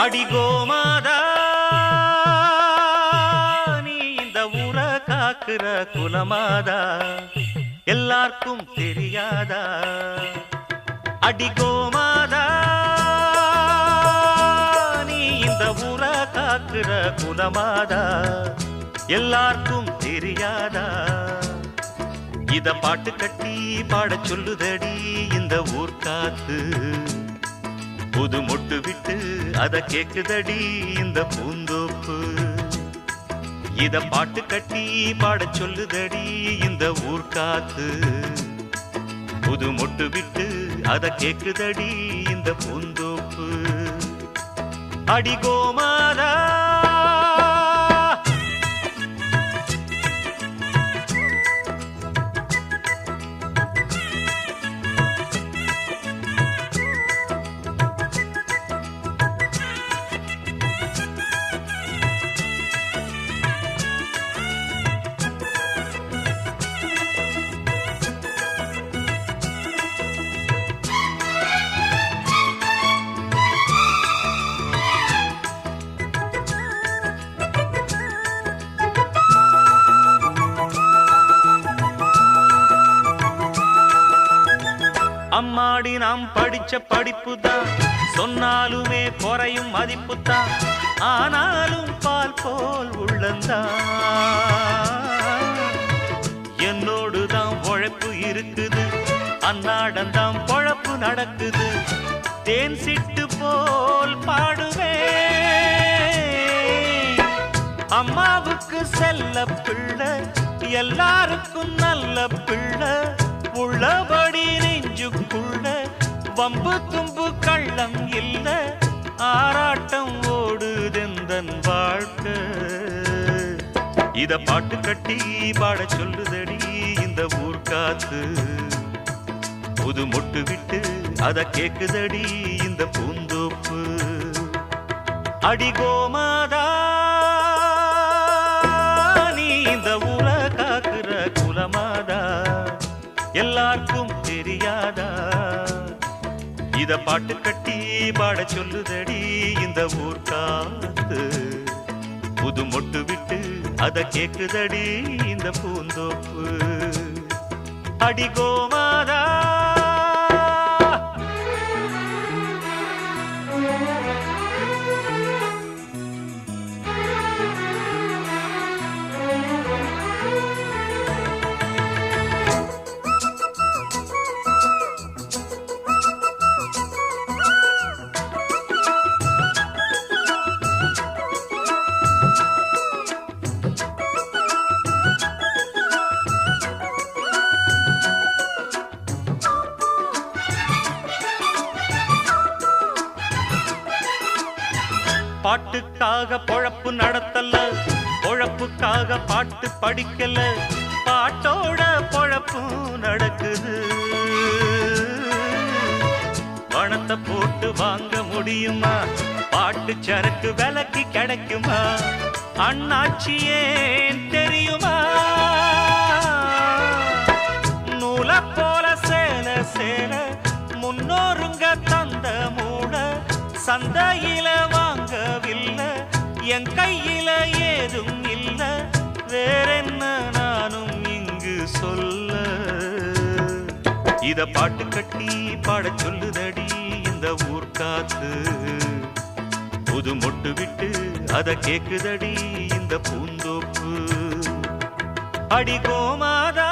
அடிகோமாதா நீ இந்த ஊர காக்குற குலமாதா எல்லாருக்கும் தெரியாதா? அடிகோமாதா நீ இந்த ஊர காக்குற குலமாதா எல்லாருக்கும் தெரியாதா? இத பாட்டு கட்டி பாட சொல்லுதடி இந்த ஊர் காத்து, புது மொட்டு விட்டு அத கேக்குதடி இந்த பூந்தோப்பு. இத பாட்டு கட்டி பாட சொல்லுதடி இந்த ஊர் காத்து, புது மொட்டு விட்டு அத கேக்குதடி இந்த பூந்தோப்பு. அடிகோமாதா அம்மாடி நாம் படிச்ச படிப்புதான், சொன்னாலுமே குறையும் மதிப்புதான், ஆனாலும் பால் போல் உள்ளந்தான். என்னோடுதான் உழைப்பு இருக்குது, அன்னாடந்தான் பொழப்பு நடக்குது, தேன் சிட்டு போல் பாடுவேன். அம்மாவுக்கு செல்ல பிள்ளை, எல்லாருக்கும் நல்ல பிள்ளை, உள்ளபடி நெஞ்சுக்குள்ள வம்பு தும்பு கள்ளம் இல்ல, ஆராட்டம் ஓடுதெந்தன் வாழ்க்கை. இத பாட்டு கட்டி பாட சொல்லுதடி இந்த ஊர் காத்து, புது மொட்டு விட்டு அத கேக்குதடி இந்த பூந்தோப்பு. அடிகோமாதா நீ இந்த ஊர காக்குற குலமாதா எல்லாருக்கும் தெரியாதா? இத பாட்டு கட்டி பாட சொல்லுதடி இந்த ஊர் காத்து, புது மொட்டு விட்டு அத கேக்குதடி இந்த பூந்தோப்பு. அடிகோமாதா பாட்டுக்காக பொழப்பு நடத்தல, பொழப்புக்காக பாட்டு படிக்கல, பாட்டோட பொழப்பு நடக்குது. பணத்தை போட்டு வாங்க முடியுமா? பாட்டு சரக்கு விலைக்கு கிடைக்குமா? அண்ணாச்சி ஏன் தெரியுமா? நூல போல சேல சேல முன்னோருங்க தந்த மூட, சந்தையில வாங்கவில்லை, என் கையில ஏதும் இல்ல, வேறென்ன நானும் இங்கு சொல்ல. இத பாட்டு கட்டி பாட சொல்லுதடி இந்த ஊர் காத்து, புது மொட்டு விட்டு அத கேக்குதடி இந்த பூந்தோப்பு. அடிகோமாதா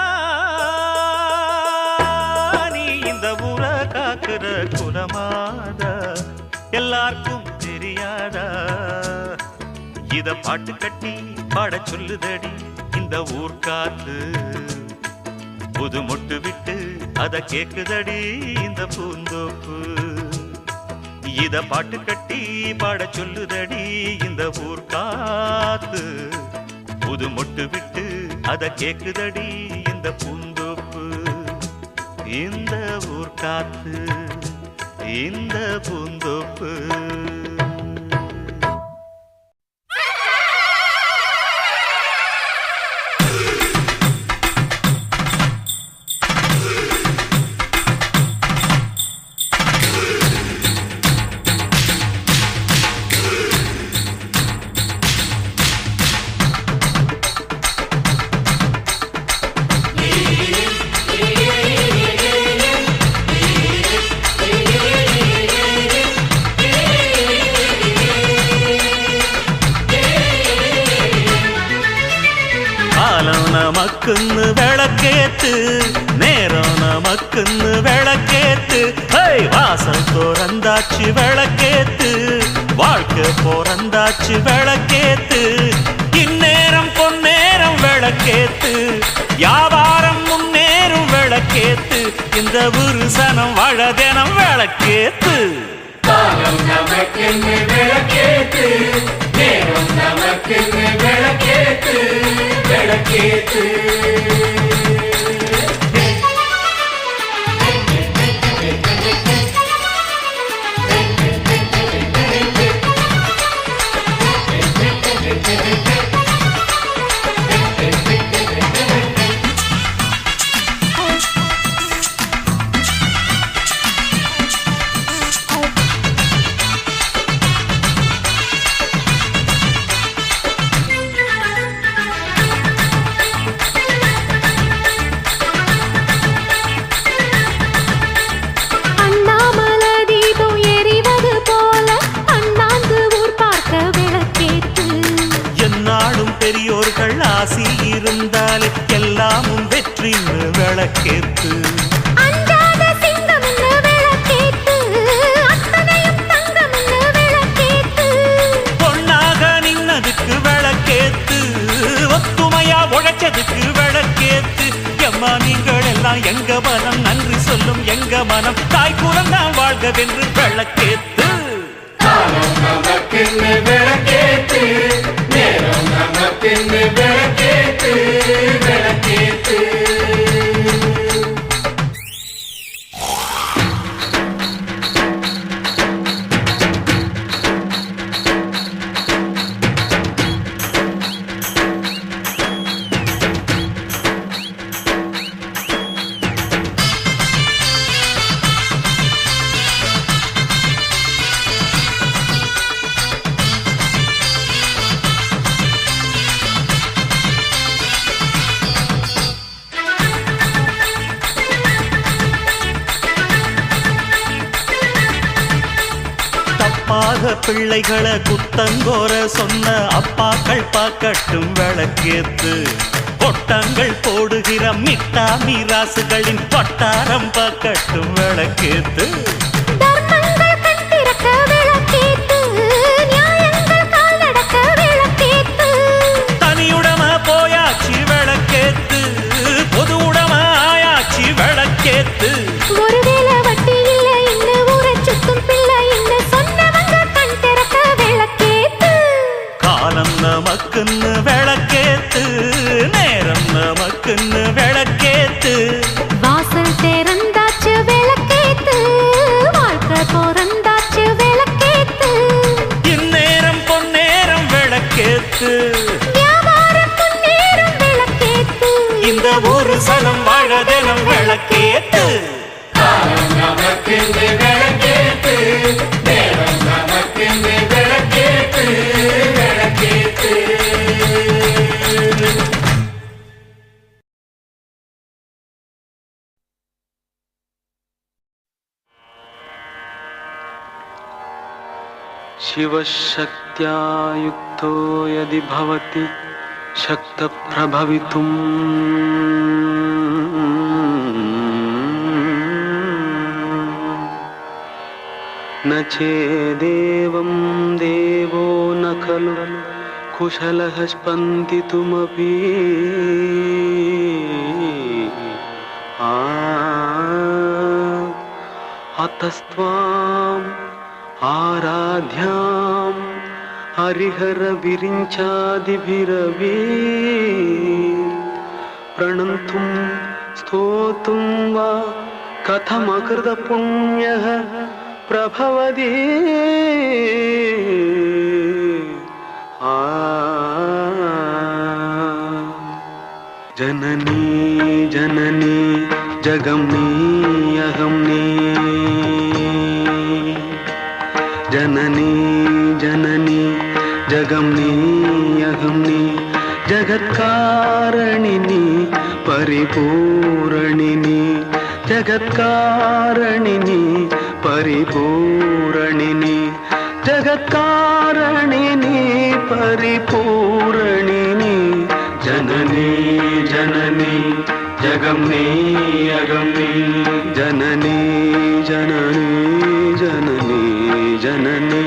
நீ இந்த ஊர காக்குற குலமாதா எல்லாருக்கும் தெரியாதா? இத பாட்டு கட்டி பாட சொல்லுதடி இந்த ஊர் காத்து, புது மொட்டு விட்டு அத கேக்குதடி இந்த பூந்தோப்பு. இத பாட்டு கட்டி பாட சொல்லுதடி இந்த ஊர் காத்து, புது மொட்டு விட்டு அத கேக்குதடி இந்த பூந்தோப்பு. இந்த ஊர் காத்து, இந்த பூந்தோப்பு. நமக்குன்னு விளக்கேத்து, நேரம் நமக்குன்னு விளக்கேத்து. வாசல் தோறந்தாச்சு விளக்கேத்து, வாழ்க்கை போறந்தாச்சு விளக்கேத்து. இந்நேரம் பொன்னேரம் விளக்கேத்து, வியாபாரம் முன்னேறும் விளக்கேத்து. இந்த ஒரு சனம் வாழதேனம் விளக்கேத்து. காலம் நமக்கென்று விளக்கேத்து, நேரம் நமக்கென்று விளக்கேத்து, விளக்கேத்து. பெரியோர்கள் ஆசி இருந்தாலே எல்லாமும் வெற்றின்னு விளக்கேத்து. அஞ்சாத சிங்கம் விளக்கேத்து, அத்தனையும் தங்கம் விளக்கேத்து. பொன்னாக நின்னதுக்கு விளக்கேத்து, ஒத்துமையா உழைச்சதுக்கு விளக்கேத்து. எம்மா நீங்கள் எல்லாம் எங்க மனம் நன்றி சொல்லும், எங்க மனம் தாய் குலந்தான் வாழ்கவென்று விளக்கேத்து. காலம் நமக்கென்று விளக்கேத்து, நேரம் நமக்கென்று விளக்கேத்து, விளக்கேத்து. பிள்ளைகளை குத்தங்கோர சொன்ன அப்பாக்கள் பார்க்கட்டும் விளக்கேத்து. பொட்டங்கள் போடுகிற மிட்டா மீராசுகளின் பட்டாரம் பார்க்கட்டும் விளக்கேத்து. தனியுடம போயாச்சு விளக்கேத்து, பொது உடம ஆயாச்சு விளக்கேத்து. ஒருவேளை வட்டி இல்லை இன்னு ஊரை சுத்தும் பிள்ளை இன்னு சொன்னவங்க கண் திறக்க விளக்கேத்து. காலம் நமக்குன்னு விளக்கேத்து, நேரம் நமக்குன்னு விளக்கேத்து. வாசல் திறந்தாச்சு விளக்கேத்து, வாழ்க்கை போறந்தாச்சு விளக்கேத்து. இந்நேரம் பொன்னேரம் விளக்கேத்து, வியாபாரம் முன்னேறும் விளக்கேத்து. இந்த ஒரு சனம் வாழதெனம் விளக்கேத்து. காலம் நமக்கென்று விளக்கேத்து, நேரம் நமக்கென்று விளக்கேத்து, விளக்கேத்து. शिवशक्त्या युक्तो यदि भवति शक्तप्रभवितुम् न चेदेवं देवो न खलु कुशलः स्पन्दितुमपि अतस्त्वाम् आराध्यां हरिहर विरिञ्चादिभिरवी प्रणन्तुं स्तोतुं वा कथमकृत पुण्यः प्रभवति जननी जननी जगमनी अहमनी जननी जननी जगमनी अहमनी जगत्कारणिनी परिपूरणिनी जगत्कारणिनी परिपूरणिनी जगत्कारणिनी परिपूरणिनी जननी जननी जगम नी अगम नी जननी जननी जननी जननी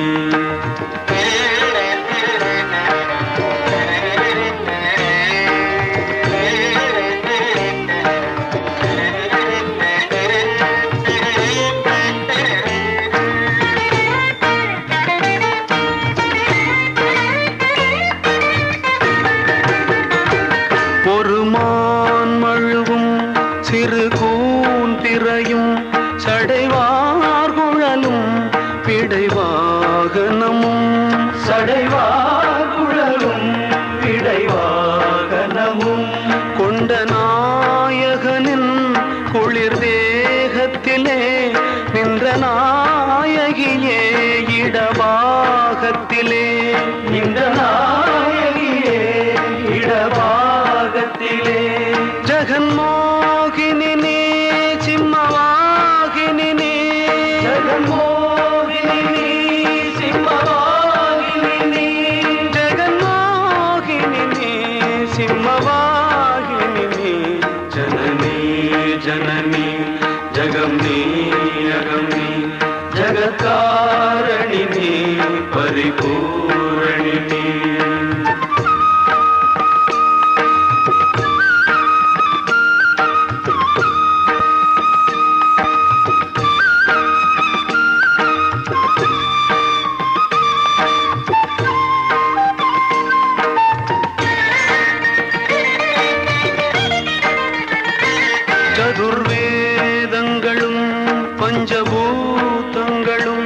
சிறுகூந்திரையும் சடைவார்குழலும் பிடைவாகனமும் சடைவார்குழலும் பிடைவாகனமும் கொண்ட நாயகனின் குளிர் தேகத்திலே நின்ற நாயகியே இடபாகத்திலே நின்ற நாயகியே இடபாகத்திலே ஜகன்மோகினி நீ சிம்மவாகினி நீ ஜகன்மோகினி நீ சிம்மவாகினி நீ ஜகன்மோகினி நீ சிம்மவாகினி நீ ஜனனி ஜனனி ஜகம் நீ அகம் நீ ஜகத்காரணி நீ பரிபூரணி நீ சதுர்வேதங்களும் பஞ்சபூதங்களும்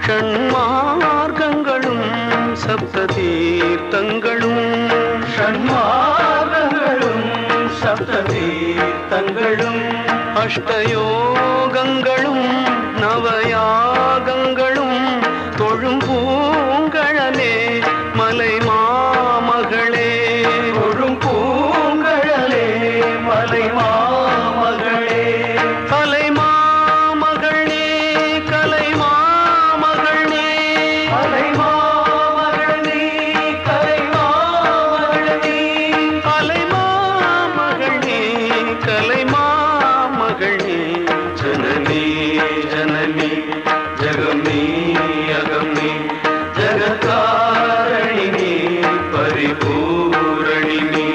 ஷண்மார்க்கங்களும் சப்ததீர்த்தங்களும் ஷண்மார்க்கங்களும் சப்ததீர்த்தங்களும் அஷ்டயோகங்களும் நவயாகங்களும் தொழும் பூங்கழலே மலை மாமகளே தொழும் பூங்கழலே மலை மாமகளே கலை மாமகளே கலை மாமகளே கலை மாமகளே கலை மாமகளே கலை மாமகளே கலை மாமகளே ஜனனி ஜனனி ஜகம் நீ அகம் நீ ஜகத்காரணி நீ பரிபூரணி நீ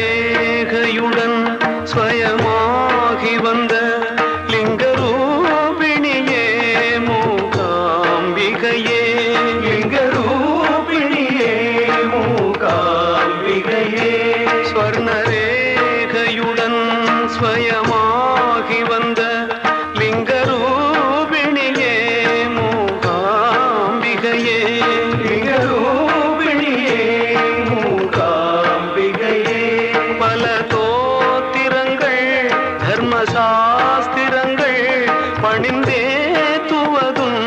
ஸ்வர்ணரேகையுடன் ஸ்வயமாகி வந்த லிங்கரூபிணியே மூகாம்பிகையே லிங்கரூபிணியே மூகாம்பிகையே ஸ்வர்ணரேகையுடன் ஸ்வயமாகி வந்த லிங்கரூபிணியே மூகாம்பிகையே லிங்கரூபிணியே மூகாம்பிகையே பல தோத்திரங்கள் தர்மசாஸ்திரங்கள் பணிந்தே துவதும்